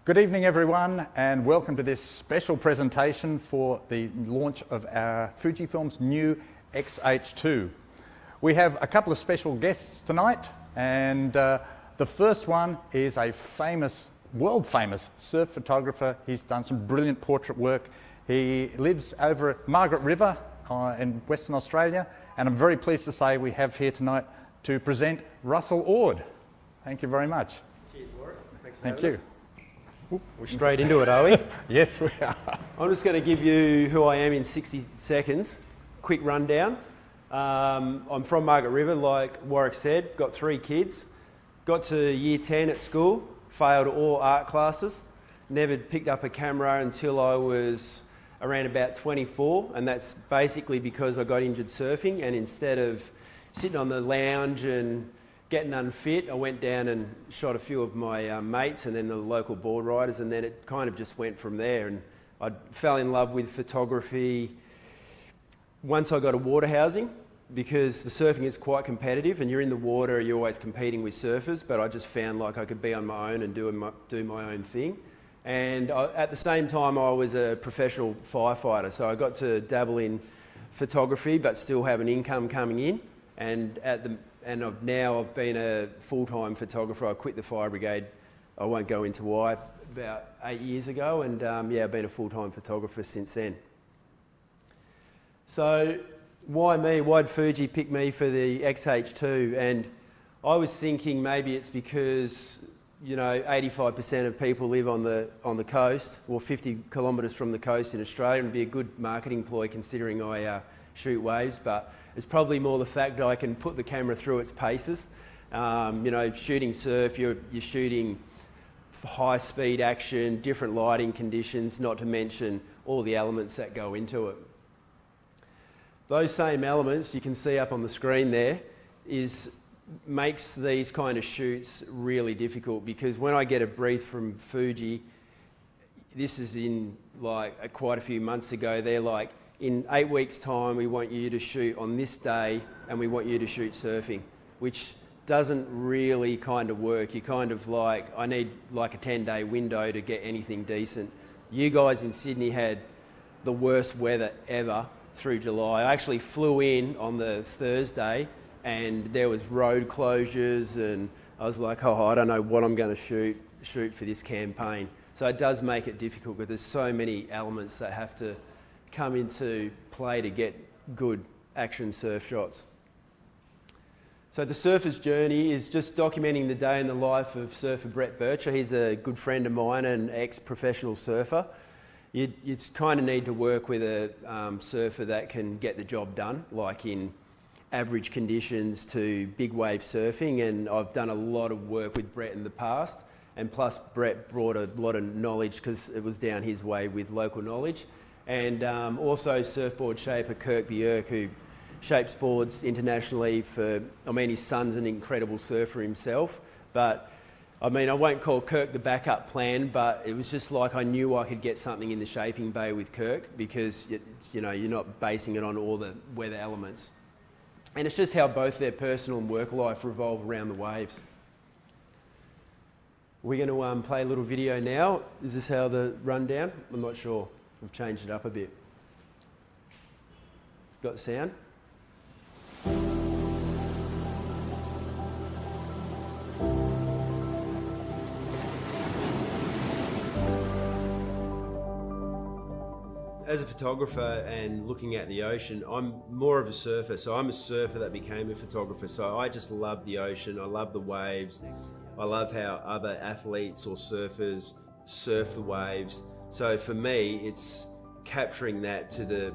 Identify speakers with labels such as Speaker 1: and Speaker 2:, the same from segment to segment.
Speaker 1: Good evening everyone, and welcome to this special presentation for the launch of our Fujifilm's new X-H2. We have a couple of special guests tonight, and the first one is a famous, world famous surf photographer. He's done some brilliant portrait work. He lives over at Margaret River in Western Australia, and I'm very pleased to say we have here tonight to present Russell Ord. Thank you very much.
Speaker 2: Cheers, Warwick. Thanks for
Speaker 1: Thank
Speaker 2: having
Speaker 1: you.
Speaker 2: us. We're straight into it, are we?
Speaker 1: Yes, we are.
Speaker 2: I'm just going to give you who I am in 60 seconds. Quick rundown. I'm from Margaret River, like Warwick said. Got 3 kids. Got to year 10 at school. Failed all art classes. Never picked up a camera until I was around about 24, and that's basically because I got injured surfing, and instead of sitting on the lounge and getting unfit, I went down and shot a few of my mates and then the local board riders, and then it kind of just went from there. And I fell in love with photography once I got a water housing, because the surfing is quite competitive and you're in the water, you're always competing with surfers, but I just found like I could be on my own and do my own thing. And at the same time I was a professional firefighter, so I got to dabble in photography but still have an income coming in. And I've been a full-time photographer. I quit the fire brigade, I won't go into why, about 8 years ago, and I've been a full-time photographer since then. So why me? Why'd Fuji pick me for the X-H2? And I was thinking maybe it's because, you know, 85% of people live on the coast, or 50 kilometres from the coast in Australia, and be a good marketing ploy considering I shoot waves, but it's probably more the fact that I can put the camera through its paces. You know, shooting surf, you're shooting high speed action, different lighting conditions, not to mention all the elements that go into it. Those same elements you can see up on the screen there makes these kind of shoots really difficult, because when I get a brief from Fuji, this is in like quite a few months ago, they're like, in 8 weeks time we want you to shoot on this day and we want you to shoot surfing, which doesn't really kind of work. You kind of like, I need like a 10-day window to get anything decent. You guys in Sydney had the worst weather ever through July. I actually flew in on the Thursday and there was road closures, and I was like, oh, I don't know what I'm going to shoot for this campaign. So it does make it difficult, because there's so many elements that have to come into play to get good action surf shots. So the surfer's journey is just documenting the day in the life of surfer Brett Bircher. He's a good friend of mine and ex-professional surfer. You kind of need to work with a surfer that can get the job done, like in average conditions to big wave surfing, and I've done a lot of work with Brett in the past, and plus Brett brought a lot of knowledge because it was down his way with local knowledge. And also surfboard shaper Kirk Björk, who shapes boards internationally for, I mean, his son's an incredible surfer himself, but I mean, I won't call Kirk the backup plan, but it was just like I knew I could get something in the shaping bay with Kirk, because you know, you're not basing it on all the weather elements. And it's just how both their personal and work life revolve around the waves. We're going to play a little video now. Is this how the rundown? I'm not sure. We've changed it up a bit. Got the sound? As a photographer and looking at the ocean, I'm more of a surfer. So I'm a surfer that became a photographer. So I just love the ocean. I love the waves. I love how other athletes or surfers surf the waves. So for me, it's capturing that to the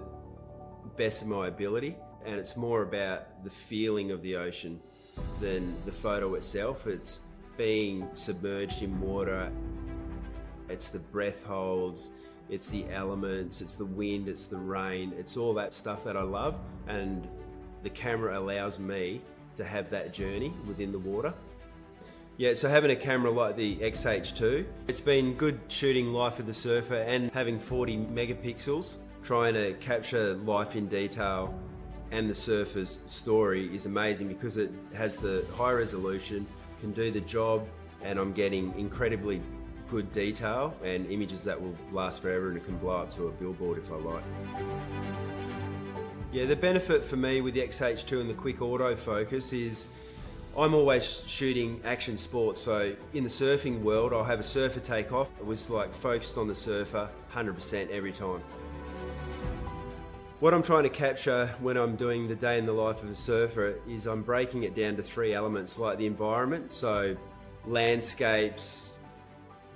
Speaker 2: best of my ability, and it's more about the feeling of the ocean than the photo itself. It's being submerged in water, it's the breath holds, it's the elements, it's the wind, it's the rain, it's all that stuff that I love, and the camera allows me to have that journey within the water. Yeah, so having a camera like the X-H2, it's been good shooting life of the surfer and having 40 megapixels, trying to capture life in detail and the surfer's story is amazing, because it has the high resolution, can do the job, and I'm getting incredibly good detail and images that will last forever, and it can blow up to a billboard if I like. Yeah, the benefit for me with the X-H2 and the quick autofocus is I'm always shooting action sports. So in the surfing world, I'll have a surfer take off. It was like focused on the surfer 100% every time. What I'm trying to capture when I'm doing the day in the life of a surfer is I'm breaking it down to 3 elements, like the environment, so landscapes,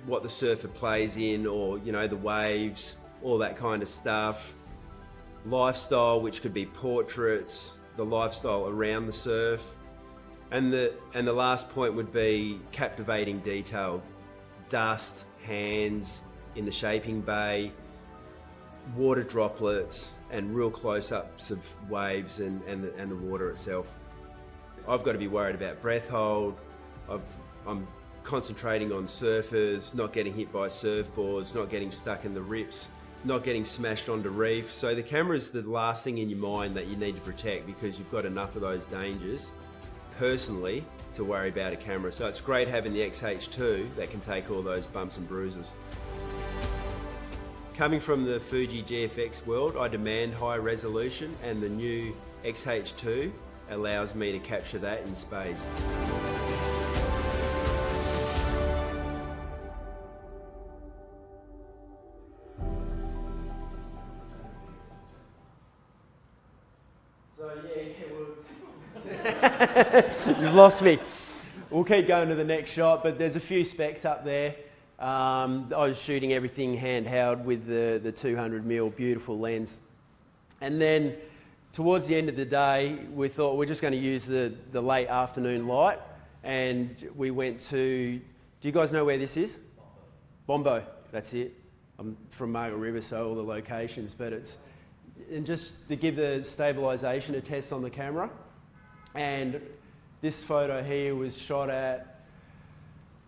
Speaker 2: what the surfer plays in, or the waves, all that kind of stuff. Lifestyle, which could be portraits, the lifestyle around the surf. And the last point would be captivating detail. Dust, hands in the shaping bay, water droplets, and real close-ups of waves and the water itself. I've got to be worried about breath hold. I'm concentrating on surfers, not getting hit by surfboards, not getting stuck in the rips, not getting smashed onto reef. So the camera is the last thing in your mind that you need to protect, because you've got enough of those dangers personally to worry about a camera. So it's great having the X-H2 that can take all those bumps and bruises. Coming from the Fuji GFX world, I demand high resolution, and the new X-H2 allows me to capture that in spades. You've lost me. We'll keep going to the next shot, but there's a few specs up there. I was shooting everything handheld with the 200mm beautiful lens. And then towards the end of the day, we thought we're just going to use the late afternoon light, and we went to, do you guys know where this is? Bombo, that's it. I'm from Margaret River, so all the locations, but and just to give the stabilisation a test on the camera. And this photo here was shot at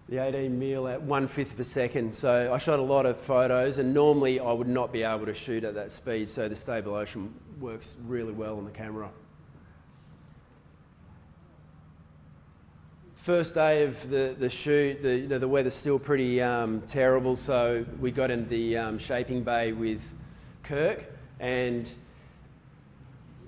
Speaker 2: the 18mm at 1/5 of a second. So I shot a lot of photos, and normally I would not be able to shoot at that speed, so the stabilisation works really well on the camera. First day of the shoot, the weather's still pretty terrible, so we got in the shaping bay with Kirk, and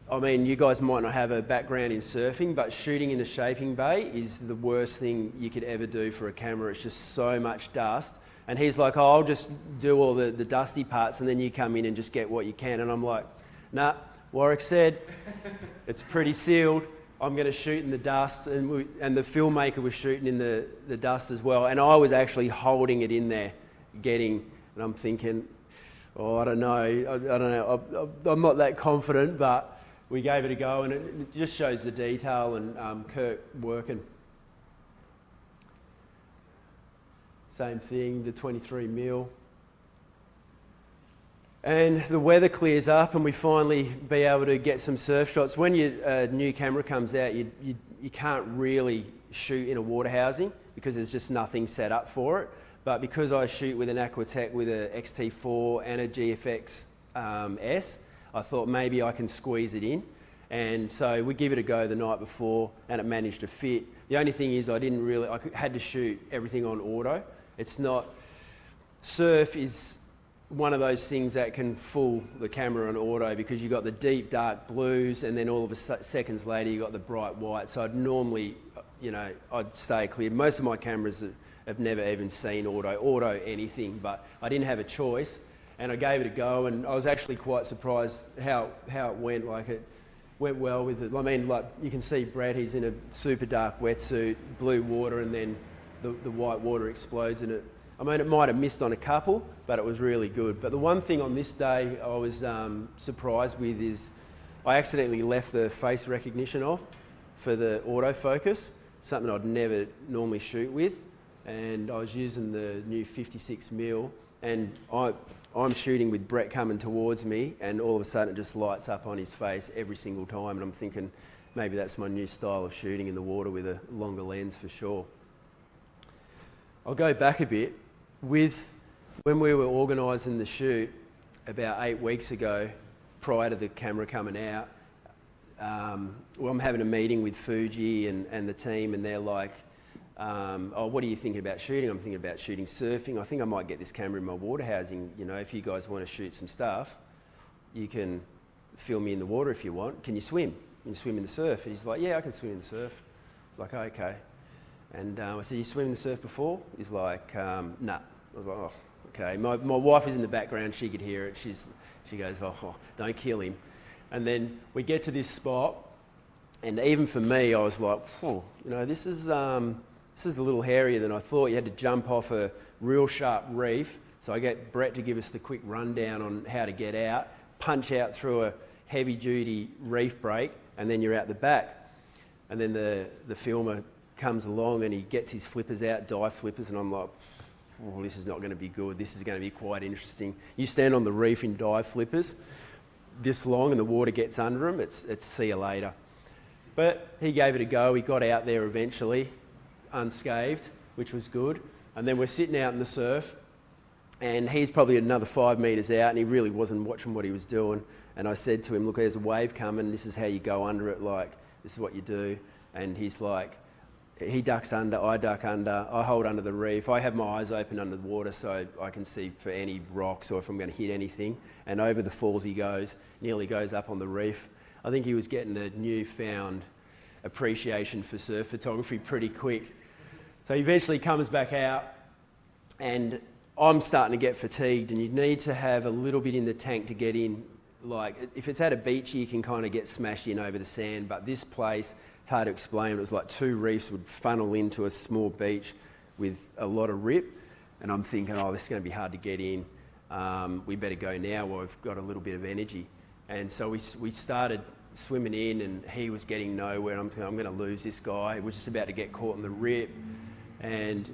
Speaker 2: I mean, you guys might not have a background in surfing, but shooting in a shaping bay is the worst thing you could ever do for a camera. It's just so much dust. And he's like, oh, I'll just do all the dusty parts, and then you come in and just get what you can. And I'm like, nah, Warwick said, it's pretty sealed. I'm going to shoot in the dust. And the filmmaker was shooting in the dust as well. And I was actually holding it in there, and I'm thinking, oh, I don't know. I'm not that confident, but we gave it a go, and it just shows the detail and Kirk working. Same thing, the 23mm. And the weather clears up and we finally be able to get some surf shots. When your new camera comes out, you can't really shoot in a water housing because there's just nothing set up for it. But because I shoot with an Aquatech with a X-T4 and a GFX S, I thought maybe I can squeeze it in. And so we give it a go the night before, and it managed to fit. The only thing is I had to shoot everything on auto. Surf is one of those things that can fool the camera on auto, because you've got the deep dark blues, and then all of a seconds later you've got the bright white. So I'd normally, I'd stay clear. Most of my cameras have never even seen auto anything, but I didn't have a choice. And I gave it a go, and I was actually quite surprised how it went. Like, it went well with it. I mean, like, you can see Brad, he's in a super dark wetsuit, blue water, and then the white water explodes in it. I mean, it might have missed on a couple, but it was really good. But the one thing on this day I was surprised with is I accidentally left the face recognition off for the autofocus, something I'd never normally shoot with. And I was using the new 56mm, and I'm shooting with Brett coming towards me, and all of a sudden it just lights up on his face every single time, and I'm thinking maybe that's my new style of shooting in the water with a longer lens for sure. I'll go back a bit. When we were organising the shoot about 8 weeks ago, prior to the camera coming out, I'm having a meeting with Fuji and the team, and they're like, oh, what are you thinking about shooting? I'm thinking about shooting surfing. I think I might get this camera in my water housing. You know, if you guys want to shoot some stuff, you can film me in the water if you want. Can you swim? Can you swim in the surf? And he's like, yeah, I can swim in the surf. It's like, okay. And I said, you swim in the surf before? He's like, nah. I was like, oh, okay. My wife is in the background. She could hear it. She goes, oh, don't kill him. And then we get to this spot, and even for me, I was like, oh, you know, this is a little hairier than I thought. You had to jump off a real sharp reef. So I get Brett to give us the quick rundown on how to get out, punch out through a heavy-duty reef break, and then you're out the back. And then the filmer comes along and he gets his flippers out, dive flippers, and I'm like, oh, this is not going to be good. This is going to be quite interesting. You stand on the reef in dive flippers this long and the water gets under them, it's see you later. But he gave it a go. He got out there eventually, unscathed, which was good. And then we're sitting out in the surf, and he's probably another 5 metres out, and he really wasn't watching what he was doing. And I said to him, look, there's a wave coming. This is how you go under it. Like, this is what you do. And he's like, he ducks under, I duck under, I hold under the reef. I have my eyes open under the water so I can see for any rocks or if I'm going to hit anything. And over the falls he goes, nearly goes up on the reef. I think he was getting a newfound appreciation for surf photography pretty quick. So he eventually comes back out, and I'm starting to get fatigued, and you need to have a little bit in the tank to get in. Like, if it's at a beach, you can kind of get smashed in over the sand, but this place, it's hard to explain. It was like 2 reefs would funnel into a small beach with a lot of rip, and I'm thinking, oh, this is going to be hard to get in. We better go now while we've got a little bit of energy. And so we started swimming in, and he was getting nowhere. I'm thinking, I'm going to lose this guy. We're just about to get caught in the rip. And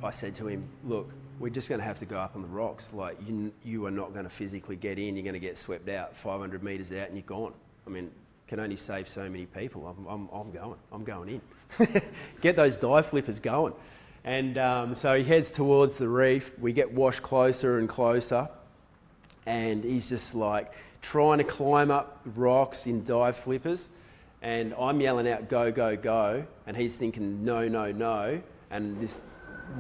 Speaker 2: I said to him, look, we're just going to have to go up on the rocks. Like, you are not going to physically get in. You're going to get swept out 500 metres out and you're gone. I mean, can only save so many people. I'm going in. Get those dive flippers going. And so he heads towards the reef. We get washed closer and closer. And he's just like trying to climb up rocks in dive flippers. And I'm yelling out, go, go, go. And he's thinking, no, no, no. And this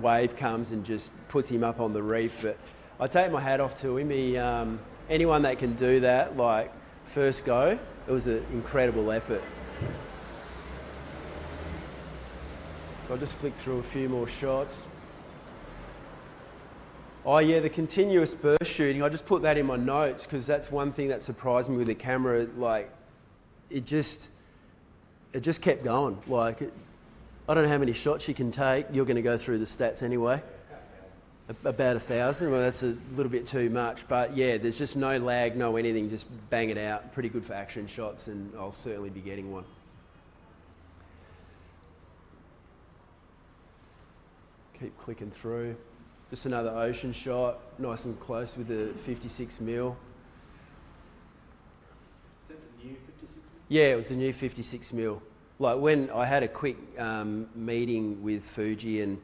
Speaker 2: wave comes and just puts him up on the reef. But I take my hat off to him. He, anyone that can do that, like first go, it was an incredible effort. So I'll just flick through a few more shots. Oh yeah, the continuous burst shooting, I just put that in my notes because that's one thing that surprised me with the camera. Like, it just kept going. Like, I don't know how many shots you can take. You're going to go through the stats anyway. About 1,000. Well, that's a little bit too much. But yeah, there's just no lag, no anything. Just bang it out. Pretty good for action shots, and I'll certainly be getting one. Keep clicking through. Just another ocean shot, nice and close with the 56mm.
Speaker 3: Is that the new 56mm?
Speaker 2: Yeah, it was the new 56mm. Like, when I had a quick meeting with Fuji, and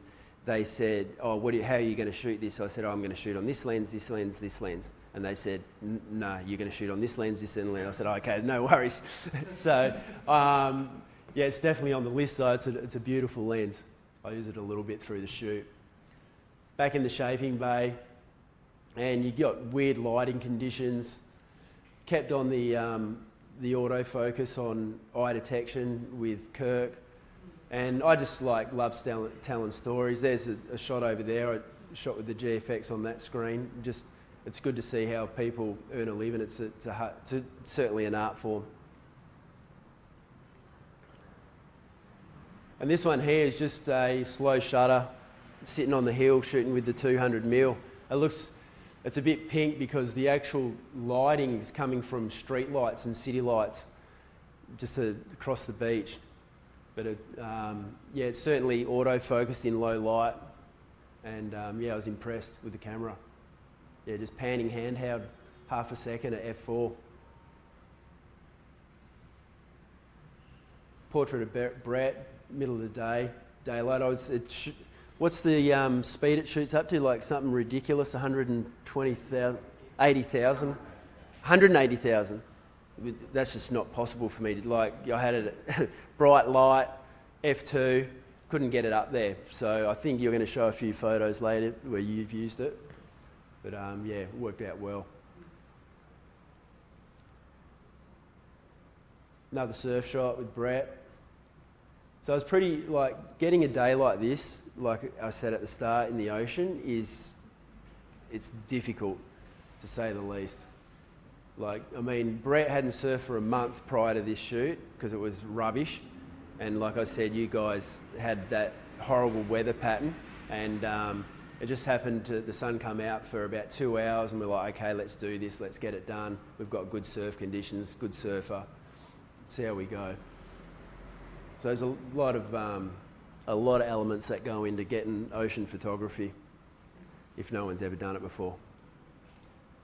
Speaker 2: they said, oh, how are you going to shoot this? I said, oh, I'm going to shoot on this lens, this lens, this lens. And they said, no, you're going to shoot on this lens, this lens. I said, oh, okay, no worries. So, yeah, it's definitely on the list though. It's a beautiful lens. I use it a little bit through the shoot. Back in the shaping bay, and you got weird lighting conditions. Kept on the autofocus on eye detection with Kirk, and I just love telling stories. There's a shot over there. I shot with the GFX on that screen. Just, it's good to see how people earn a living. It's certainly an art form. And this one here is just a slow shutter, sitting on the hill shooting with the 200mm. It's a bit pink because the actual lighting is coming from street lights and city lights just across the beach. But yeah, it's certainly auto-focused in low light, and yeah, I was impressed with the camera. Yeah, just panning handheld, half a second at f4. Portrait of Brett, middle of the day, daylight. What's the speed it shoots up to? Like something ridiculous, 120,000, 80,000, 180,000. That's just not possible for me. I had it at bright light, f2, couldn't get it up there. So I think you're going to show a few photos later where you've used it. But yeah, it worked out well. Another surf shot with Brett. So it's pretty, like, getting a day like this, like I said at the start, in the ocean it's difficult, to say the least. Like, I mean, Brett hadn't surfed for a month prior to this shoot because it was rubbish. And like I said, you guys had that horrible weather pattern, and it just happened to, the sun come out for about 2 hours, and we're like, okay, let's do this, let's get it done. We've got good surf conditions, good surfer. See how we go. So there's a lot of elements that go into getting ocean photography, if no one's ever done it before.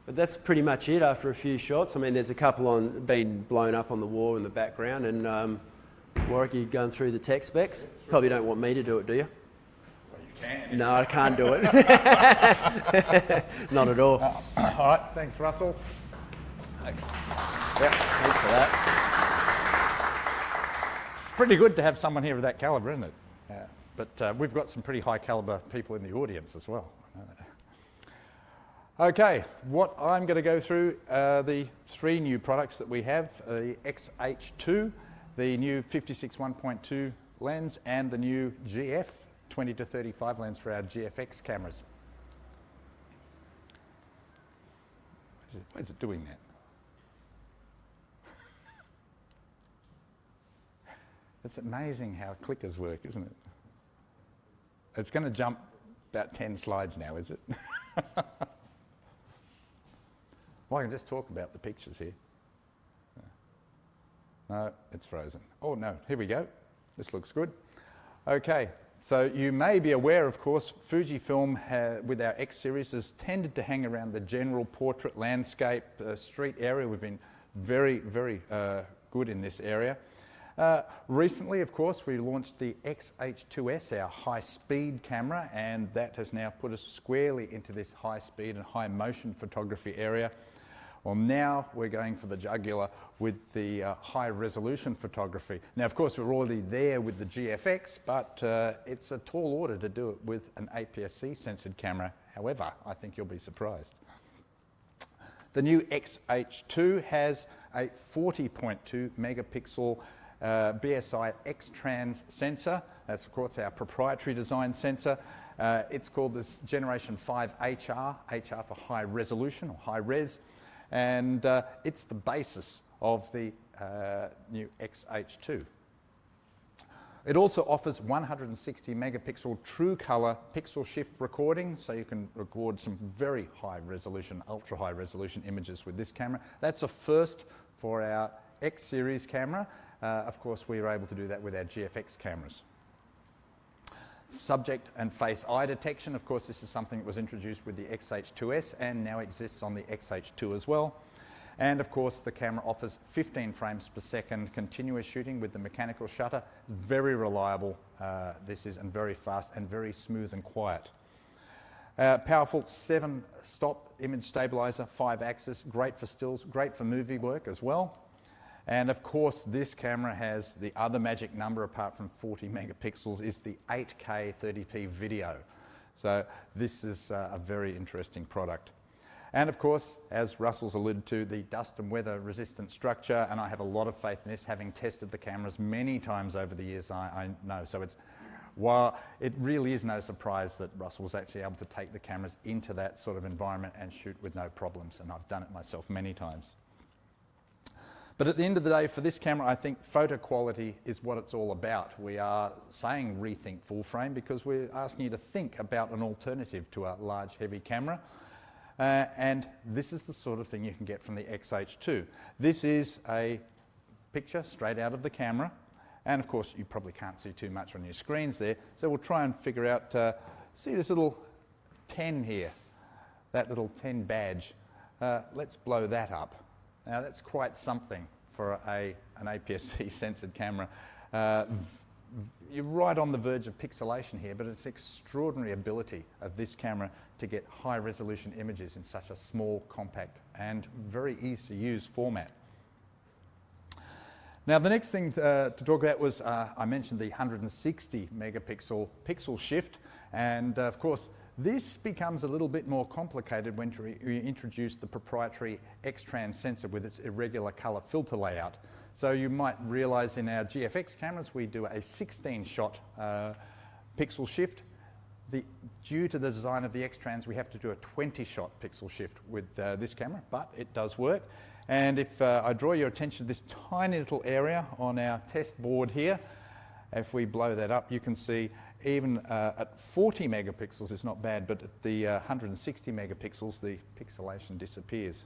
Speaker 2: But that's pretty much it after a few shots. I mean, there's a couple been blown up on the wall in the background, and Warwick, you going through the tech specs? Probably don't want me to do it, do you?
Speaker 1: Well, you can.
Speaker 2: No, I can't do it. Not at all.
Speaker 1: All right, thanks, Russell.
Speaker 2: Yep, thanks for that.
Speaker 1: It's pretty good to have someone here of that calibre, isn't it? But we've got some pretty high calibre people in the audience as well. Okay, what I'm going to go through are the 3 new products that we have, the X-H2, the new 56 1.2 lens, and the new GF 20 to 35 lens for our GFX cameras. Why is it doing that? It's amazing how clickers work, isn't it? It's going to jump about 10 slides now, is it? Well, I can just talk about the pictures here. No, it's frozen. Oh no, here we go. This looks good. Okay, so you may be aware, of course, Fujifilm with our X series has tended to hang around the general portrait landscape street area. We've been very, very good in this area. Recently, of course, we launched the X-H2S, our high-speed camera, and that has now put us squarely into this high-speed and high-motion photography area. Well, now we're going for the jugular with the high-resolution photography. Now, of course, we're already there with the GFX, but it's a tall order to do it with an APS-C censored camera. However, I think you'll be surprised. The new X-H2 has a 40.2 megapixel BSI X-Trans sensor. That's, of course, our proprietary design sensor. It's called this Generation 5 HR, HR for high resolution or high res, and it's the basis of the new X-H2. It also offers 160 megapixel true color pixel shift recording, so you can record some very high resolution, ultra high resolution images with this camera. That's a first for our X series camera. Of course, we were able to do that with our GFX cameras. Subject and face eye detection, of course, this is something that was introduced with the X-H2S and now exists on the X-H2 as well. And of course, the camera offers 15 frames per second continuous shooting with the mechanical shutter. Very reliable, this is, and very fast and very smooth and quiet. Powerful 7-stop image stabilizer, 5-axis, great for stills, great for movie work as well. And of course, this camera has the other magic number apart from 40 megapixels is the 8K 30p video. So this is a very interesting product. And of course, as Russell's alluded to, the dust and weather resistant structure, and I have a lot of faith in this, having tested the cameras many times over the years, I know. So while it really is no surprise that Russell was actually able to take the cameras into that sort of environment and shoot with no problems, and I've done it myself many times. But at the end of the day, for this camera, I think photo quality is what it's all about. We are saying rethink full frame because we're asking you to think about an alternative to a large, heavy camera. And this is the sort of thing you can get from the X-H2. This is a picture straight out of the camera. And of course, you probably can't see too much on your screens there. So we'll try and figure out, see this little 10 here, that little 10 badge. Let's blow that up. Now that's quite something for an APS-C censored camera. You're right on the verge of pixelation here, but it's extraordinary ability of this camera to get high resolution images in such a small, compact and very easy to use format. Now the next thing to talk about was, I mentioned the 160 megapixel pixel shift, and of course this becomes a little bit more complicated when we introduce the proprietary X-Trans sensor with its irregular color filter layout. So you might realize in our GFX cameras we do a 16-shot pixel shift. Due to the design of the X-Trans, we have to do a 20-shot pixel shift with this camera, but it does work. And if I draw your attention to this tiny little area on our test board here, if we blow that up, you can see even at 40 megapixels it's not bad, but at the 160 megapixels, the pixelation disappears.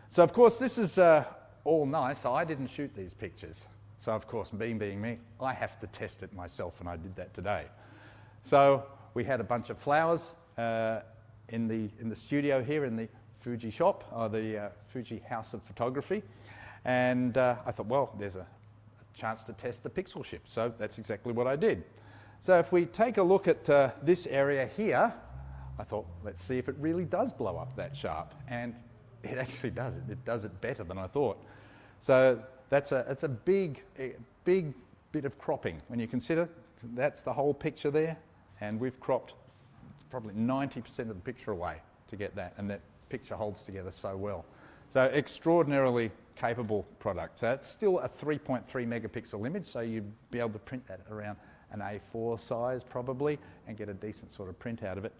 Speaker 1: So of course this is all nice. I didn't shoot these pictures. So of course, being me, I have to test it myself, and I did that today. So we had a bunch of flowers in the studio here in the Fuji shop, or the Fuji House of Photography, and I thought, well, there's a chance to test the pixel shift, so that's exactly what I did. So if we take a look at this area here, I thought, let's see if it really does blow up that sharp, and it actually does. It does it better than I thought. So it's a big bit of cropping when you consider that's the whole picture there, and we've cropped probably 90% of the picture away to get that, and that picture holds together so well. So extraordinarily capable product. So it's still a 3.3 megapixel image, so you'd be able to print that around an A4 size probably and get a decent sort of print out of it.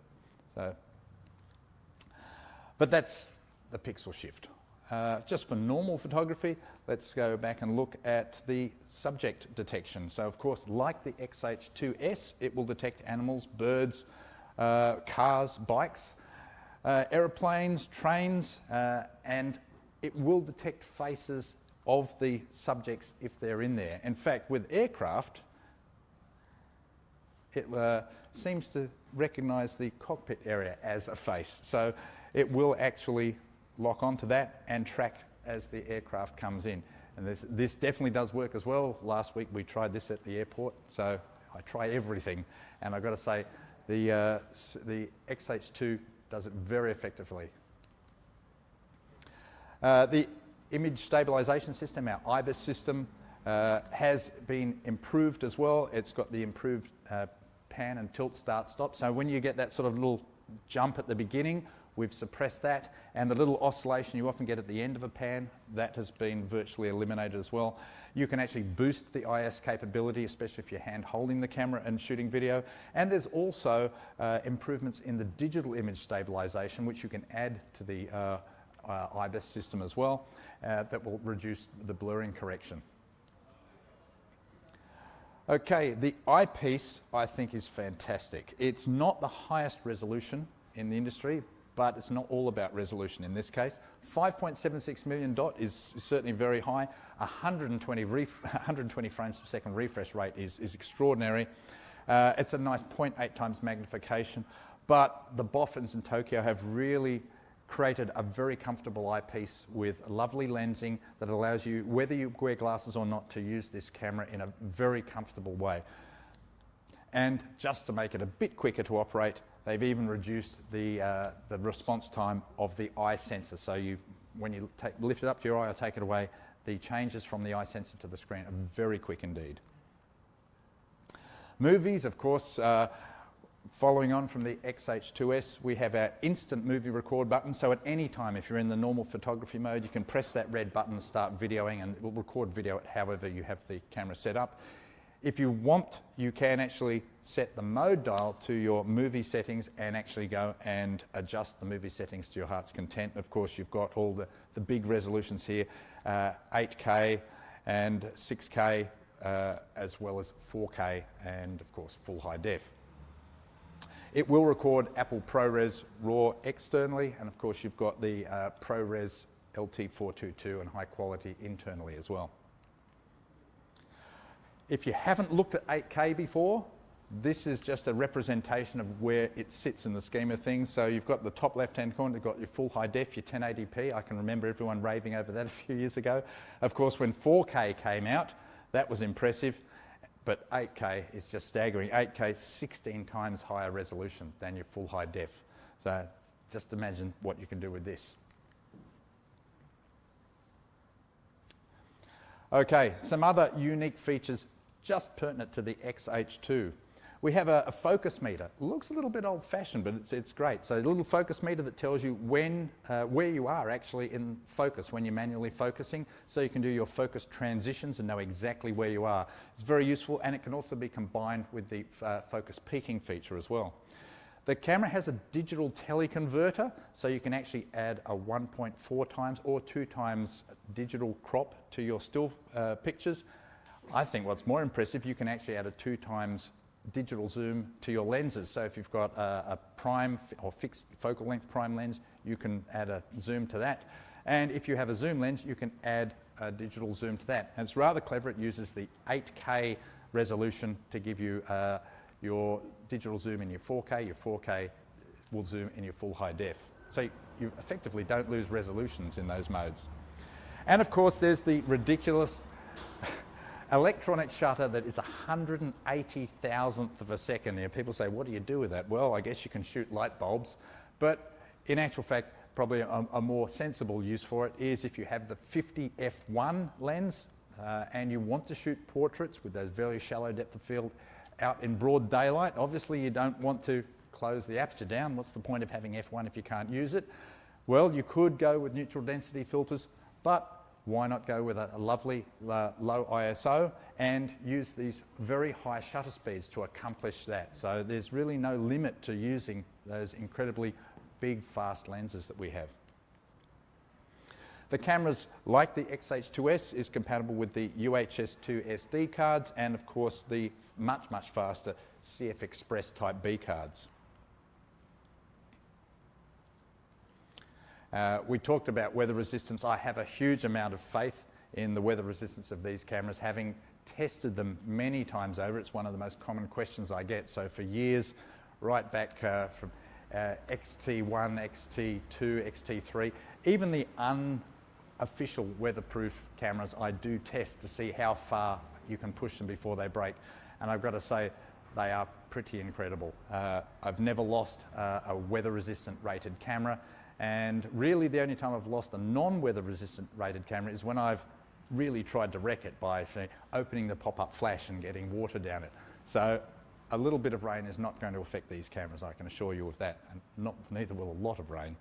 Speaker 1: So, but that's the pixel shift. Just for normal photography, let's go back and look at the subject detection. So of course, like the X-H2S, it will detect animals, birds, cars, bikes, aeroplanes, trains, and it will detect faces of the subjects if they're in there. In fact, with aircraft, it seems to recognize the cockpit area as a face. So it will actually lock onto that and track as the aircraft comes in. And this definitely does work as well. Last week we tried this at the airport, so I try everything, and I've got to say the X-H2 does it very effectively. The image stabilization system, our IBIS system, has been improved as well. It's got the improved pan and tilt start stop. So when you get that sort of little jump at the beginning, we've suppressed that, and the little oscillation you often get at the end of a pan, that has been virtually eliminated as well. You can actually boost the IS capability, especially if you're hand holding the camera and shooting video. And there's also improvements in the digital image stabilization, which you can add to the IBIS system as well, that will reduce the blurring correction. Okay, the eyepiece I think is fantastic. It's not the highest resolution in the industry, but it's not all about resolution in this case. 5.76 million dot is certainly very high. 120 frames per second refresh rate is extraordinary. It's a nice 0.8 times magnification, but the boffins in Tokyo have really created a very comfortable eyepiece with lovely lensing that allows you, whether you wear glasses or not, to use this camera in a very comfortable way. And just to make it a bit quicker to operate, they've even reduced the response time of the eye sensor. So when you lift it up to your eye or take it away, the changes from the eye sensor to the screen are very quick indeed. Movies, of course, following on from the X-H2S, we have our instant movie record button. So at any time, if you're in the normal photography mode, you can press that red button and start videoing, and it will record video at however you have the camera set up. If you want, you can actually set the mode dial to your movie settings and actually go and adjust the movie settings to your heart's content. Of course, you've got all the big resolutions here, 8K and 6K, as well as 4K and, of course, full high def. It will record Apple ProRes RAW externally, and of course you've got the ProRes LT422 and high quality internally as well. If you haven't looked at 8K before, this is just a representation of where it sits in the scheme of things. So you've got the top left-hand corner, you've got your full high def, your 1080p. I can remember everyone raving over that a few years ago. Of course, when 4K came out, that was impressive. But 8K is just staggering. 8K is 16 times higher resolution than your full high def. So just imagine what you can do with this. Okay, some other unique features just pertinent to the X-H2. We have a focus meter. Looks a little bit old-fashioned, but it's great. So a little focus meter that tells you when, where you are actually in focus when you're manually focusing, so you can do your focus transitions and know exactly where you are. It's very useful, and it can also be combined with the focus peaking feature as well. The camera has a digital teleconverter, so you can actually add a 1.4 times or 2 times digital crop to your still pictures. I think what's more impressive, you can actually add a 2 times digital zoom to your lenses. So if you've got a prime or fixed focal length prime lens, you can add a zoom to that. And if you have a zoom lens, you can add a digital zoom to that. And it's rather clever. It uses the 8K resolution to give you your digital zoom in your 4K. Your 4K will zoom in your full high def. So you effectively don't lose resolutions in those modes. And of course, there's the ridiculous electronic shutter that is 180,000th of a second. Here, people say, what do you do with that? Well, I guess you can shoot light bulbs, but in actual fact, probably a more sensible use for it is if you have the 50 f1 lens and you want to shoot portraits with those very shallow depth of field out in broad daylight. Obviously, you don't want to close the aperture down. What's the point of having f1 if you can't use it? Well, you could go with neutral density filters, but why not go with a lovely low ISO and use these very high shutter speeds to accomplish that? So there's really no limit to using those incredibly big, fast lenses that we have. The cameras, like the X-H2S, is compatible with the UHS-2 SD cards and, of course, the much, much faster CF Express Type B cards. We talked about weather resistance. I have a huge amount of faith in the weather resistance of these cameras, having tested them many times over. It's one of the most common questions I get. So for years, right back from XT1, XT2, XT3, even the unofficial weatherproof cameras, I do test to see how far you can push them before they break. And I've got to say, they are pretty incredible. I've never lost a weather-resistant rated camera. And really the only time I've lost a non-weather resistant rated camera is when I've really tried to wreck it by opening the pop-up flash and getting water down it. So a little bit of rain is not going to affect these cameras, I can assure you of that, and neither will a lot of rain.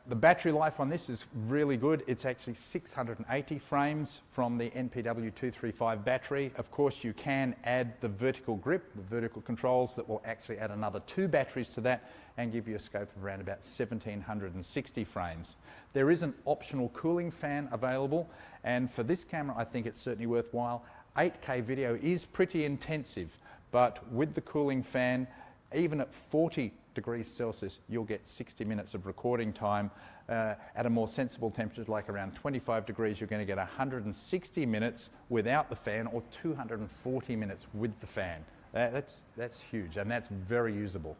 Speaker 1: The battery life on this is really good. It's actually 680 frames from the NPW235 battery. Of course, you can add the vertical grip, the vertical controls that will actually add another 2 batteries to that and give you a scope of around about 1760 frames. There is an optional cooling fan available, and for this camera, I think it's certainly worthwhile. 8K video is pretty intensive, but with the cooling fan, even at 40 degrees Celsius, you'll get 60 minutes of recording time. At a more sensible temperature, like around 25 degrees, you're going to get 160 minutes without the fan or 240 minutes with the fan. That's huge, and that's very usable.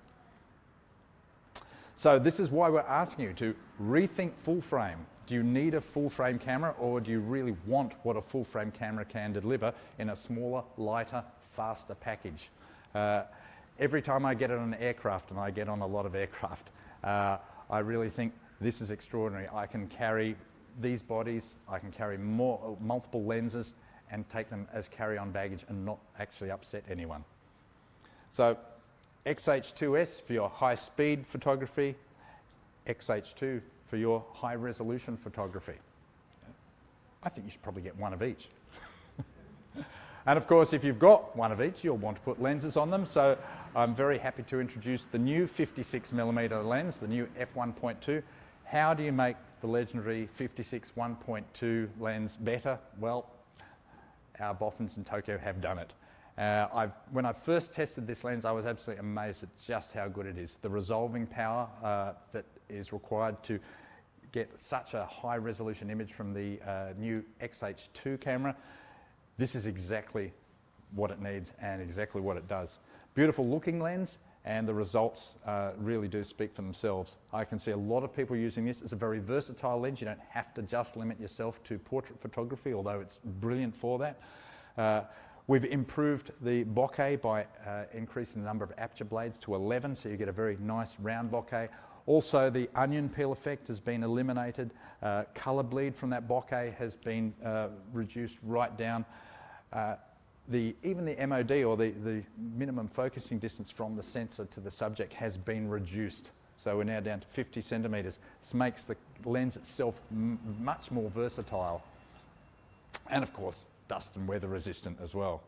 Speaker 1: So this is why we're asking you to rethink full frame. Do you need a full frame camera, or do you really want what a full frame camera can deliver in a smaller, lighter, faster package? Every time I get on an aircraft, and I get on a lot of aircraft, I really think this is extraordinary. I can carry these bodies, I can carry multiple lenses and take them as carry-on baggage and not actually upset anyone. So X-H2S for your high-speed photography, X-H2 for your high-resolution photography. I think you should probably get one of each. And of course, if you've got one of each, you'll want to put lenses on them. So I'm very happy to introduce the new 56mm lens, the new f1.2. How do you make the legendary 56 1.2 lens better? Well, our boffins in Tokyo have done it. When I first tested this lens, I was absolutely amazed at just how good it is. The resolving power that is required to get such a high resolution image from the new X-H2 camera. This is exactly what it needs and exactly what it does. Beautiful looking lens, and the results really do speak for themselves. I can see a lot of people using this. It's a very versatile lens. You don't have to just limit yourself to portrait photography, although it's brilliant for that. We've improved the bokeh by increasing the number of aperture blades to 11, so you get a very nice round bokeh. Also, the onion peel effect has been eliminated. Colour bleed from that bokeh has been reduced right down. Even the MOD, or the minimum focusing distance from the sensor to the subject, has been reduced. So we're now down to 50 centimetres. This makes the lens itself much more versatile. And of course, dust and weather resistant as well.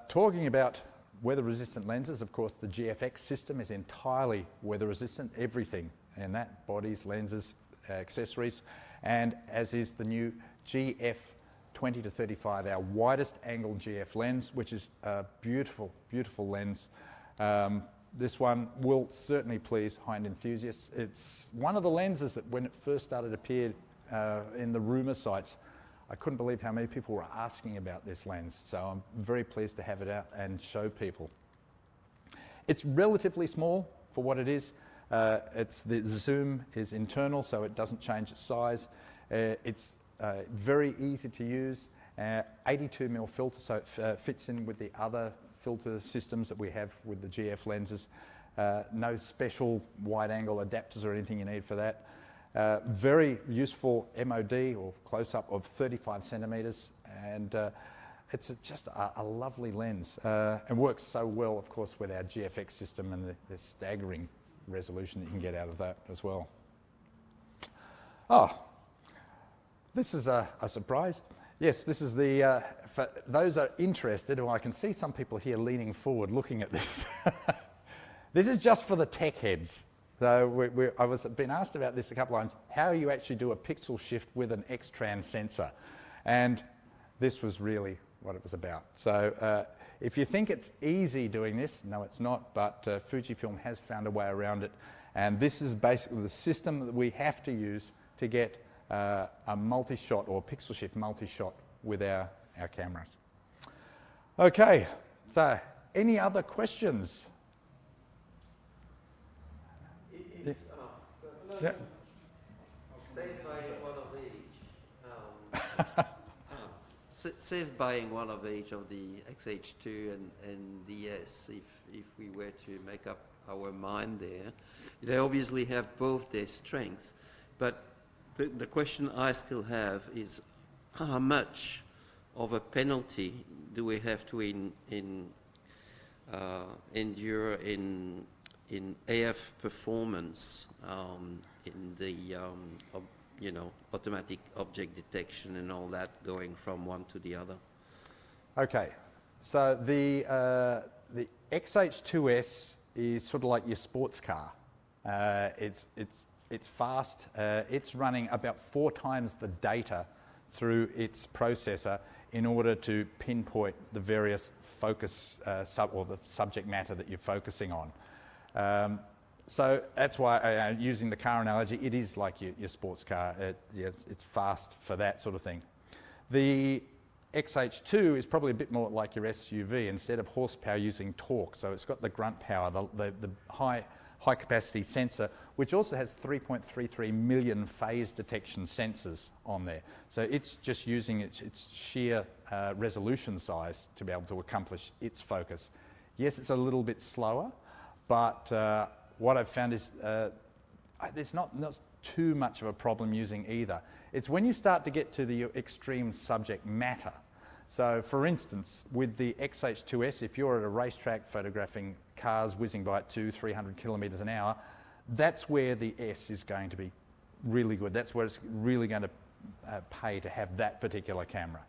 Speaker 1: Talking about weather resistant lenses, of course, the GFX system is entirely weather resistant, everything, and that, bodies, lenses, accessories, and as is the new GF 20 to 35, our widest angle GF lens, which is a beautiful, beautiful lens. This one will certainly please high-end enthusiasts. It's one of the lenses that when it first started appeared in the rumour sites, I couldn't believe how many people were asking about this lens. So I'm very pleased to have it out and show people. It's relatively small for what it is. The zoom is internal, so it doesn't change its size. It's very easy to use. 82mm filter, so it fits in with the other filter systems that we have with the GF lenses. No special wide angle adapters or anything you need for that. Very useful MOD, or close-up, of 35 centimetres, and it's just a lovely lens, and works so well, of course, with our GFX system and the staggering resolution that you can get out of that as well. Oh, this is a surprise. Yes, this is the, for those that are interested, or I can see some people here leaning forward looking at this. This is just for the tech heads. So I was been asked about this a couple of times, how you actually do a pixel shift with an X-Trans sensor. And this was really what it was about. So if you think it's easy doing this, no it's not, but Fujifilm has found a way around it. And this is basically the system that we have to use to get a multi-shot, or pixel shift multi-shot, with our cameras. Okay, so any other questions? Yeah.
Speaker 4: Save buying one of each. Save buying one of each of the X-H2 and the S, if we were to make up our mind there. They obviously have both their strengths, but the question I still have is how much of a penalty do we have to endure in AF performance, in the automatic object detection and all that, going from one to the other?
Speaker 1: Okay, so the X-H2S is sort of like your sports car. It's fast. It's running about 4 times the data through its processor in order to pinpoint the various focus or the subject matter that you're focusing on. So that's why, using the car analogy, it is like your sports car. It's fast for that sort of thing. The X-H2 is probably a bit more like your SUV. Instead of horsepower, using torque. So it's got the grunt power, the high capacity sensor, which also has 3.33 million phase detection sensors on there. So it's just using its sheer resolution size to be able to accomplish its focus. Yes, it's a little bit slower, but what I've found is there's not too much of a problem using either. It's when you start to get to the extreme subject matter. So for instance, with the X-H2S, if you're at a racetrack photographing cars whizzing by at 200-300 kilometres an hour, that's where the S is going to be really good. That's where it's really going to pay to have that particular camera.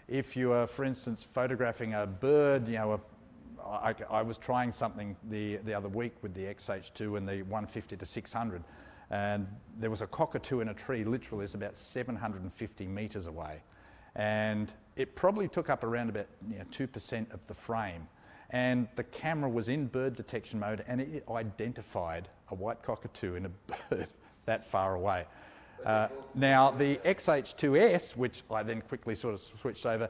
Speaker 1: If you are, for instance, photographing a bird, I was trying something the other week with the X-H2 and the 150 to 600, and there was a cockatoo in a tree, literally is about 750 metres away, and it probably took up around about 2% of the frame, and the camera was in bird detection mode, and it identified a white cockatoo in a bird that far away. Now the X-H2S, which I then quickly sort of switched over,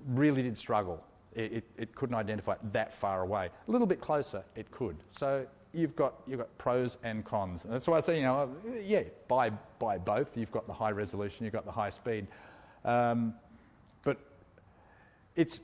Speaker 1: really did struggle. It couldn't identify it that far away. A little bit closer, it could. So you've got pros and cons. And that's why I say, buy both. You've got the high resolution, you've got the high speed.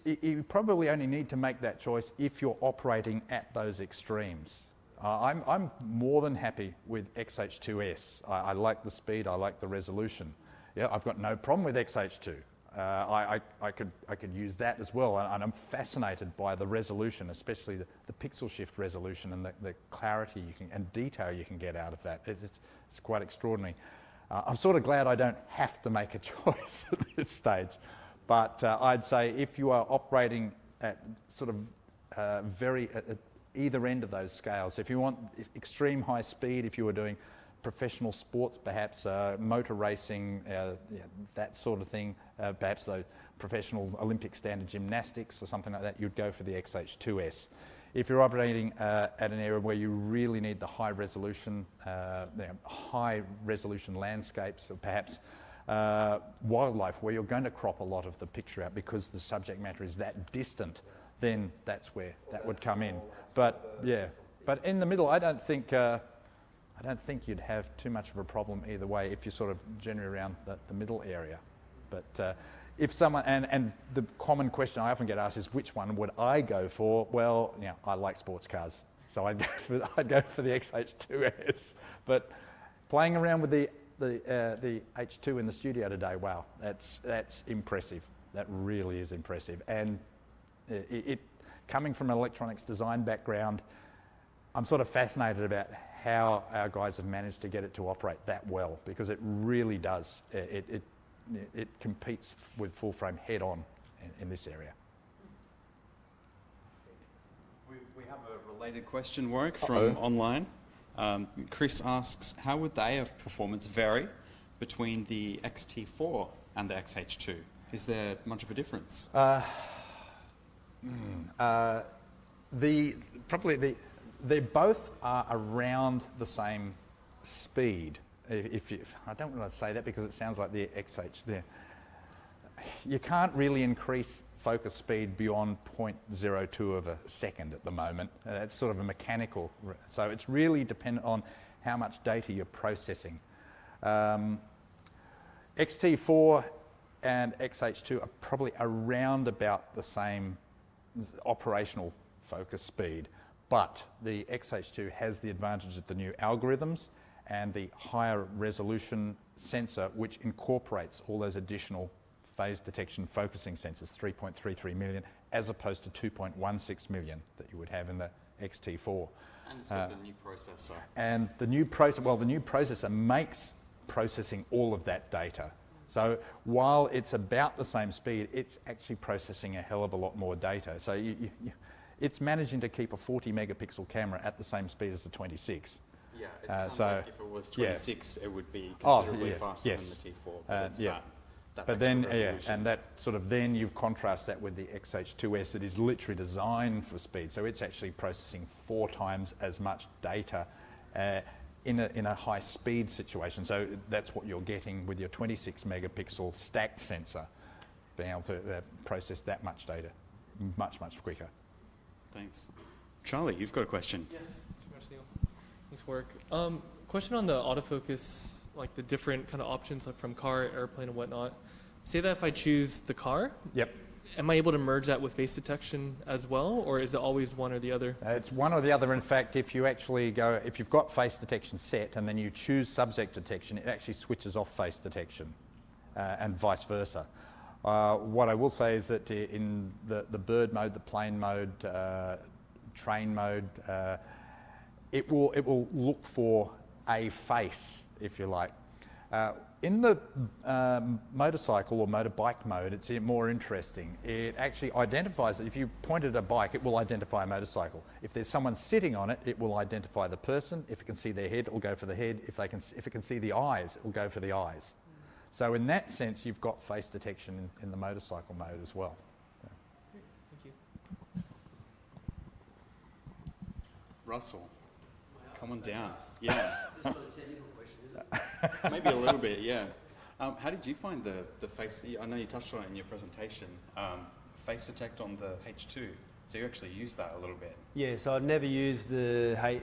Speaker 1: You probably only need to make that choice if you're operating at those extremes. I'm more than happy with X-H2S. I like the speed, I like the resolution. Yeah, I've got no problem with X-H2. I could use that as well, and I'm fascinated by the resolution, especially the pixel shift resolution and the clarity and detail you can get out of that. It's quite extraordinary. I'm sort of glad I don't have to make a choice at this stage, but I'd say if you are operating at sort of at either end of those scales, if you want extreme high speed, if you were doing professional sports, perhaps motor racing, that sort of thing, perhaps those professional Olympic standard gymnastics or something like that, you'd go for the X-H2S. If you're operating at an area where you really need the high resolution landscapes, or perhaps wildlife where you're going to crop a lot of the picture out because the subject matter is that distant, then that's where that would come in. But yeah, but in the middle, I don't think you'd have too much of a problem either way if you're sort of generally around the middle area. But if someone, and the common question I often get asked is, which one would I go for? Well, I like sports cars, so I'd go for the X-H2S. But playing around with the H2 in the studio today, wow, that's impressive. That really is impressive. And it coming from an electronics design background, I'm sort of fascinated about how our guys have managed to get it to operate that well, because it really does. It competes with full frame head on in this area.
Speaker 3: We have a related question, Warwick, from online. Chris asks, how would the AF performance vary between the XT4 and the X-H2? Is there much of a difference?
Speaker 1: They both are around the same speed. I don't want to say that because it sounds like the X-H2. You can't really increase focus speed beyond 0.02 of a second at the moment. It's sort of a mechanical, so it's really dependent on how much data you're processing. XT4 and X-H2 are probably around about the same operational focus speed, but the X-H2 has the advantage of the new algorithms and the higher resolution sensor, which incorporates all those additional phase detection focusing sensors, 3.33 million, as opposed to 2.16 million that you would have in the XT4.
Speaker 3: And it's got the new processor.
Speaker 1: And the new processor makes processing all of that data. So while it's about the same speed, it's actually processing a hell of a lot more data. So it's managing to keep a 40 megapixel camera at the same speed as the 26.
Speaker 3: Yeah, it sounds like if it was 26, it would be considerably faster than the T4. But it's
Speaker 1: but then, and that sort of then you contrast that with the X-H2S that is literally designed for speed. So it's actually processing 4 times as much data in a high speed situation. So that's what you're getting with your 26 megapixel stacked sensor, being able to process that much data much, much quicker.
Speaker 3: Thanks. Charlie, you've got a question.
Speaker 5: Yes, too much, Neil. Nice work. Question on the autofocus, like the different kind of options, like from car, airplane, and whatnot. Say that if I choose the car, am I able to merge that with face detection as well, or is it always one or the other?
Speaker 1: It's one or the other. In fact, if you've got face detection set and then you choose subject detection, it actually switches off face detection, and vice versa. What I will say is that in the bird mode, the plane mode, train mode, it will look for a face, if you like. In the motorcycle or motorbike mode, it's more interesting. It actually identifies it. If you point at a bike, it will identify a motorcycle. If there's someone sitting on it, it will identify the person. If it can see their head, it will go for the head. If it can see the eyes, it will go for the eyes. So in that sense, you've got face detection in the motorcycle mode as well. So.
Speaker 5: Thank you.
Speaker 3: Russell, come on down. Yeah.
Speaker 2: Just not a technical question, is it?
Speaker 3: Maybe a little bit, yeah. How did you find the face? I know you touched on it in your presentation. Face detect on the H2. So you actually used that a little bit.
Speaker 2: Yeah, so I'd never used the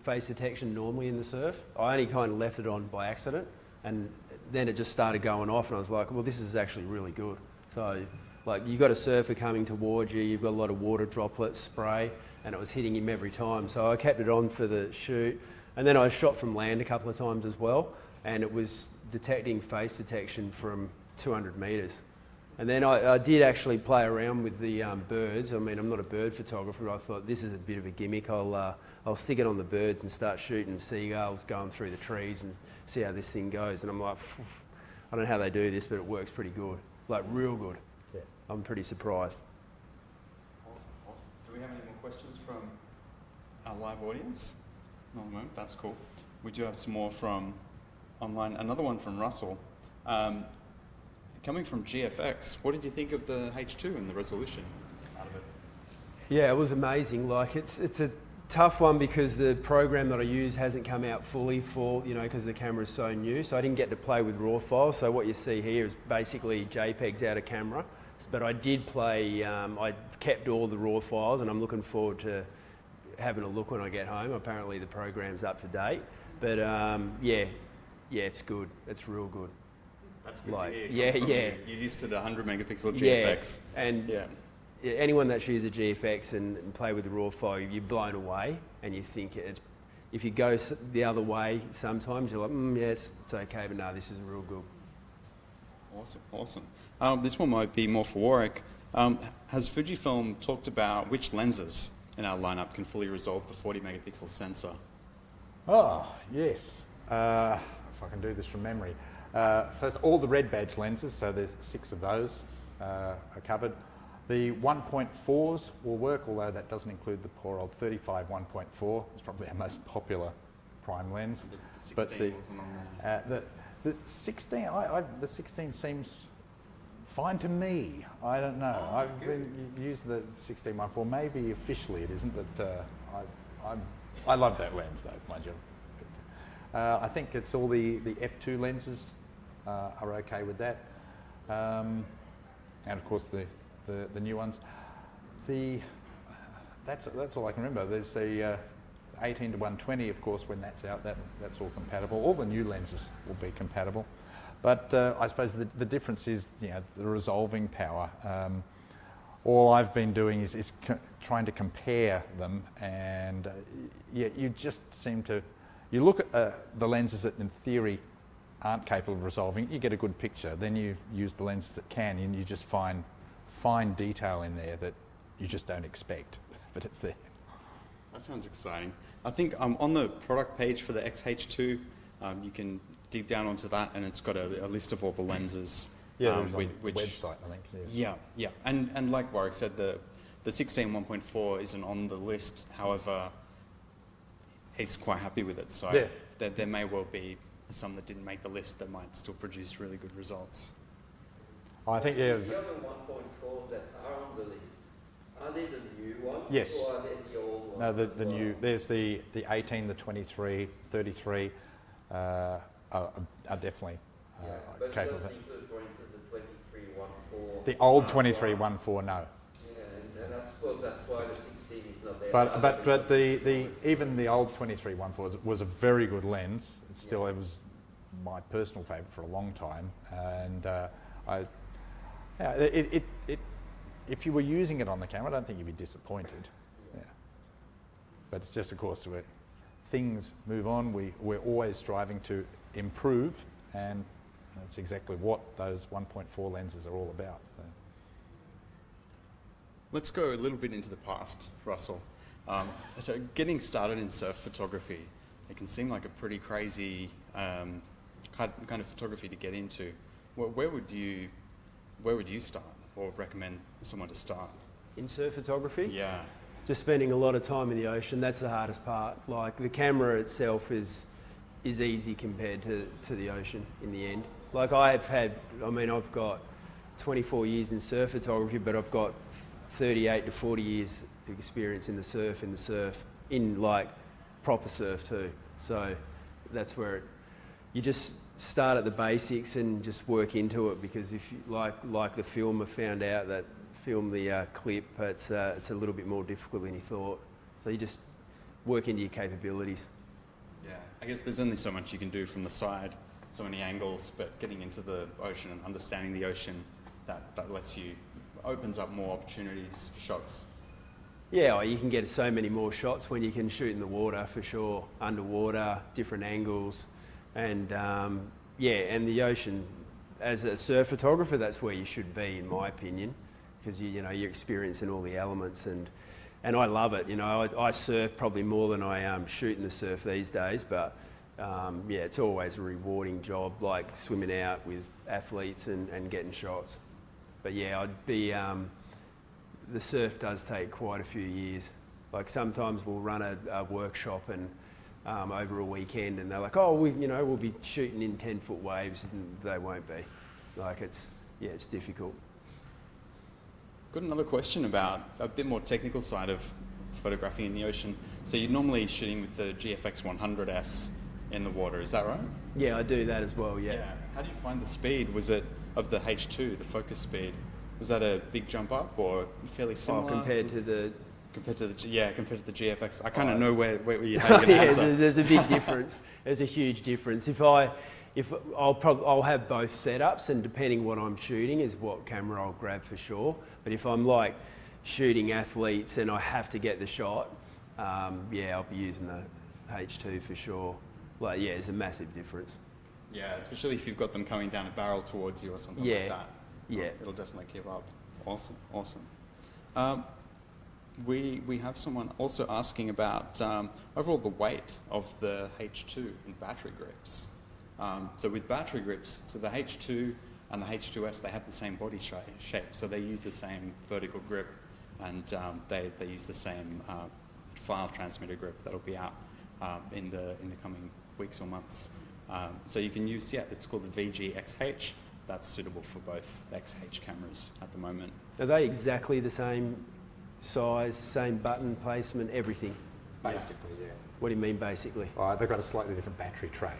Speaker 2: face detection normally in the surf. I only kind of left it on by accident, and then it just started going off, and I was like, well, this is actually really good. So Like, you got a surfer coming towards you, you've got a lot of water droplet spray, and it was hitting him every time. So I kept it on for the shoot. And then I shot from land a couple of times as well, and it was detecting face detection from 200 metres. And then I did actually play around with the birds. I mean, I'm not a bird photographer, but I thought this is a bit of a gimmick. I'll stick it on the birds and start shooting seagulls going through the trees and see how this thing goes. And I'm like, I don't know how they do this, but it works pretty good, like real good. Yeah. I'm pretty surprised.
Speaker 3: Awesome, awesome. Do we have any more questions from our live audience? Not at the moment, that's cool. We do have some more from online. Another one from Russell. Coming from GFX, what did you think of the H2 and the resolution out of it?
Speaker 2: Yeah, it was amazing. Like, it's a tough one because the program that I use hasn't come out fully for, you know, because the camera is so new. So I didn't get to play with RAW files. So what you see here is basically JPEGs out of camera. But I did play, I kept all the RAW files, and I'm looking forward to having a look when I get home. Apparently the program's up to date. But yeah, it's good. It's real good.
Speaker 3: That's good
Speaker 2: like,
Speaker 3: to hear.
Speaker 2: Yeah.
Speaker 3: You're used to the 100 megapixel GFX.
Speaker 2: Yeah, and anyone that shoots a GFX and play with the RAW file, you're blown away, and you think if you go the other way, sometimes you're like, yes, it's okay, but no, this is real good.
Speaker 3: Awesome. This one might be more for Warwick. Has Fujifilm talked about which lenses in our lineup can fully resolve the 40 megapixel sensor?
Speaker 1: Oh, yes. If I can do this from memory. First, all the red badge lenses, so there's 6 of those are covered. The 1.4s will work, although that doesn't include the poor old 35 1.4. It's probably our most popular prime lens.
Speaker 3: The 16 wasn't on there.
Speaker 1: The 16, the 16 seems fine to me. I don't know. I've been used the 16 1.4. Maybe officially it isn't, but I love that lens though, mind you. I think it's all the f2 lenses are okay with that, and of course the new ones. That's all I can remember. There's the 18 to 120, of course, when that's out, that's all compatible. All the new lenses will be compatible, but I suppose the difference is, you know, the resolving power. All I've been doing is trying to compare them, and you just seem to. You look at the lenses that in theory aren't capable of resolving, you get a good picture. Then you use the lenses that can, and you just find fine detail in there that you just don't expect, but it's there.
Speaker 3: That sounds exciting. I think on the product page for the X-H2, you can dig down onto that, and it's got a list of all the lenses.
Speaker 1: Yeah, on the website, I think. Yes.
Speaker 3: Yeah. And like Warwick said, the 16 1.4 isn't on the list. However, he's quite happy with it, so there may well be some that didn't make the list that might still produce really good results.
Speaker 1: I think,
Speaker 4: The other 1.4s that are on the list, are they the new ones?
Speaker 1: Yes.
Speaker 4: Or are they the old ones?
Speaker 1: No, the new, there's the 18, the 23, 33 are definitely
Speaker 4: but
Speaker 1: capable of
Speaker 4: it
Speaker 1: it.
Speaker 4: doesn't include, for instance, the 23.14.
Speaker 1: The old 23 1.4, no.
Speaker 4: Yeah, and I suppose that's why the 16 is not there.
Speaker 1: But the even the old 23 1.4 was a very good lens. It was my personal favourite for a long time, and if you were using it on the camera, I don't think you'd be disappointed. Yeah. But it's just, of course, things move on. We're always striving to improve, and that's exactly what those 1.4 lenses are all about. So.
Speaker 3: Let's go a little bit into the past, Russell. So getting started in surf photography, it can seem like a pretty crazy kind of photography to get into. Where would you start, or recommend someone to start?
Speaker 2: In surf photography?
Speaker 3: Yeah.
Speaker 2: Just spending a lot of time in the ocean, that's the hardest part. Like, the camera itself is easy compared to the ocean in the end. Like, I've got 24 years in surf photography, but I've got 38 to 40 years of experience in the surf, in like proper surf too. So that's where you just start at the basics and just work into it, because if you, like the filmer found out that film the clip, it's a little bit more difficult than you thought. So you just work into your capabilities.
Speaker 3: Yeah, I guess there's only so much you can do from the side, so many angles, but getting into the ocean and understanding the ocean, that lets you opens up more opportunities for shots.
Speaker 2: Yeah, well, you can get so many more shots when you can shoot in the water, for sure. Underwater, different angles, and yeah, and the ocean. As a surf photographer, that's where you should be, in my opinion, because you know you're experiencing all the elements, and I love it. You know, I surf probably more than I shoot in the surf these days, but yeah, it's always a rewarding job, like swimming out with athletes and getting shots. But yeah, I'd be. The surf does take quite a few years. Like sometimes we'll run a workshop and over a weekend, and they're like, "Oh, we'll be shooting in 10-foot waves," and they won't be. Like it's difficult.
Speaker 3: Got another question about a bit more technical side of photographing in the ocean. So you're normally shooting with the GFX 100S in the water, is that right?
Speaker 2: Yeah, I do that as well. Yeah.
Speaker 3: How do you find the speed? Was it of the H2, the focus speed? Was that a big jump up or fairly similar?
Speaker 2: Compared to the
Speaker 3: GFX. I kind of know where you have your answer.
Speaker 2: There's a big difference. There's a huge difference. I'll have both setups, and depending what I'm shooting is what camera I'll grab for sure. But if I'm like shooting athletes and I have to get the shot, yeah, I'll be using the H2 for sure. Like, yeah, there's a massive difference.
Speaker 3: Yeah, especially if you've got them coming down a barrel towards you or something like that.
Speaker 2: Yeah,
Speaker 3: it'll definitely keep up. Awesome. We have someone also asking about overall the weight of the H2 and battery grips. So with battery grips, so the H2 and the H2S, they have the same body shape, so they use the same vertical grip, and they use the same file transmitter grip that'll be out in the coming weeks or months. So you can use, it's called the VG X-H. That's suitable for both X-H cameras at the moment.
Speaker 2: Are they exactly the same size, same button placement, everything?
Speaker 1: Basically, yeah.
Speaker 2: What do you mean, basically?
Speaker 1: They've got a slightly different battery tray.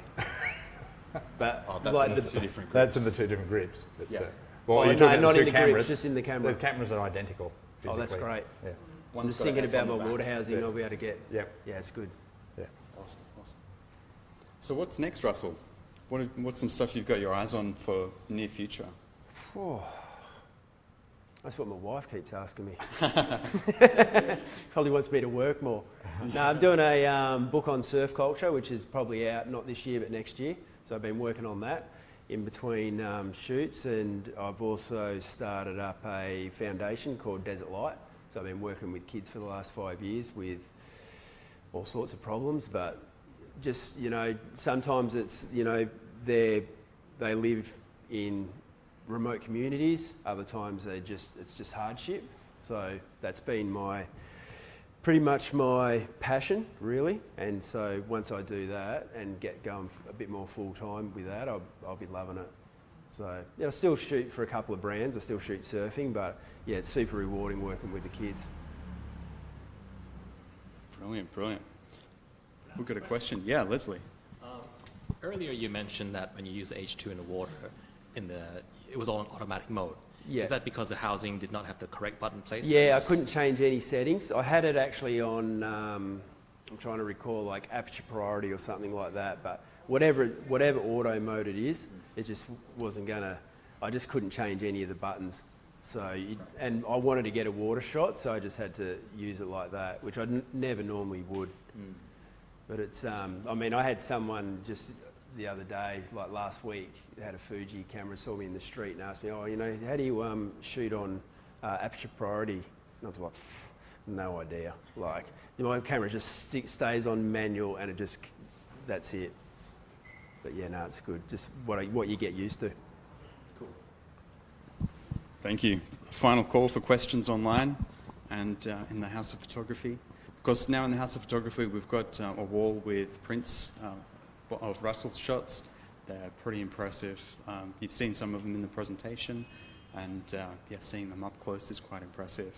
Speaker 2: But
Speaker 3: that's
Speaker 2: like
Speaker 3: in the two different grips.
Speaker 1: That's in the two different grips. But,
Speaker 3: yeah.
Speaker 1: Well,
Speaker 2: you're
Speaker 1: talking
Speaker 2: not
Speaker 1: about
Speaker 2: in the
Speaker 1: cameras.
Speaker 2: grips, just in the camera.
Speaker 1: The cameras are identical physically.
Speaker 2: Oh, that's great.
Speaker 1: Yeah.
Speaker 2: I'm just thinking about my water housing.
Speaker 1: Yeah.
Speaker 2: I'll be able to get.
Speaker 1: Yep.
Speaker 2: Yeah, it's good.
Speaker 1: Yeah.
Speaker 3: Awesome. So what's next, Russell? What's some stuff you've got your eyes on for the near future?
Speaker 2: Oh, that's what my wife keeps asking me. Probably wants me to work more. No, I'm doing a book on surf culture, which is probably out not this year but next year. So I've been working on that in between shoots, and I've also started up a foundation called Desert Light. So I've been working with kids for the last 5 years with all sorts of problems, but just, sometimes it's, they live in remote communities, other times it's just hardship. So that's been pretty much my passion, really. And so once I do that and get going a bit more full time with that, I'll be loving it. So I still shoot for a couple of brands, I still shoot surfing, but yeah, it's super rewarding working with the kids.
Speaker 3: Brilliant. We've got a question. Yeah, Leslie.
Speaker 6: Earlier you mentioned that when you use the H2 in the water, it was all in automatic mode.
Speaker 2: Yeah.
Speaker 6: Is that because the housing did not have the correct button placements?
Speaker 2: Yeah, I couldn't change any settings. I had it actually on, I'm trying to recall, like aperture priority or something like that, but whatever auto mode it is, it just wasn't gonna, I just couldn't change any of the buttons. So, and I wanted to get a water shot, so I just had to use it like that, which I never normally would. But it's, I had someone just the other day, like last week, had a Fuji camera, saw me in the street and asked me, how do you shoot on aperture priority? And I was like, no idea. Like, my camera just stays on manual and that's it. But yeah, no, it's good. Just what you get used to.
Speaker 3: Cool. Thank you. Final call for questions online and in the House of Photography. Of course, now in the House of Photography, we've got a wall with prints of Russell's shots. They're pretty impressive. You've seen some of them in the presentation, and seeing them up close is quite impressive.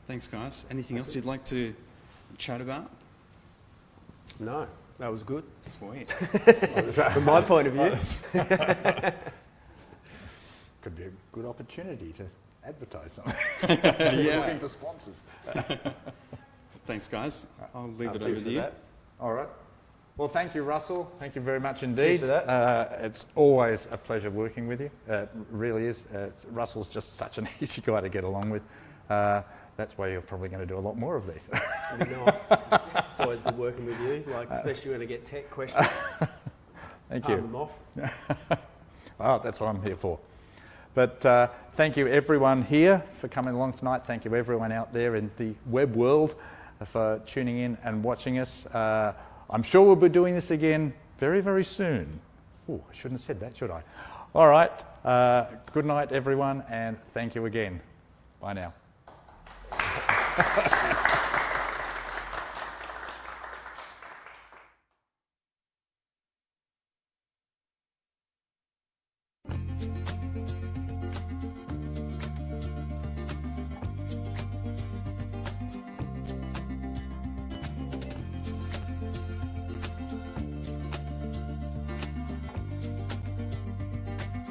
Speaker 3: Thanks, guys. Anything else you'd like to chat about?
Speaker 2: No, that was good.
Speaker 3: Sweet.
Speaker 2: From my point of view.
Speaker 1: Could be a good opportunity to advertise something.
Speaker 3: Yeah.
Speaker 1: Looking for sponsors.
Speaker 3: Thanks, guys. I'll leave it over to you.
Speaker 1: All right. Well, thank you, Russell. Thank you very much indeed.
Speaker 2: Cheers for that.
Speaker 1: It's always a pleasure working with you. It really is. Russell's just such an easy guy to get along with. That's why you're probably going to do a lot more of these.
Speaker 2: It'd be nice. It's always good working with you, like especially when I get tech questions.
Speaker 1: Thank you.
Speaker 2: Palm them off.
Speaker 1: Oh, that's what I'm here for. But thank you everyone here for coming along tonight. Thank you everyone out there in the web world for tuning in and watching us. I'm sure we'll be doing this again very, very soon. Oh, I shouldn't have said that, should I? All right. Good night, everyone, and thank you again. Bye now.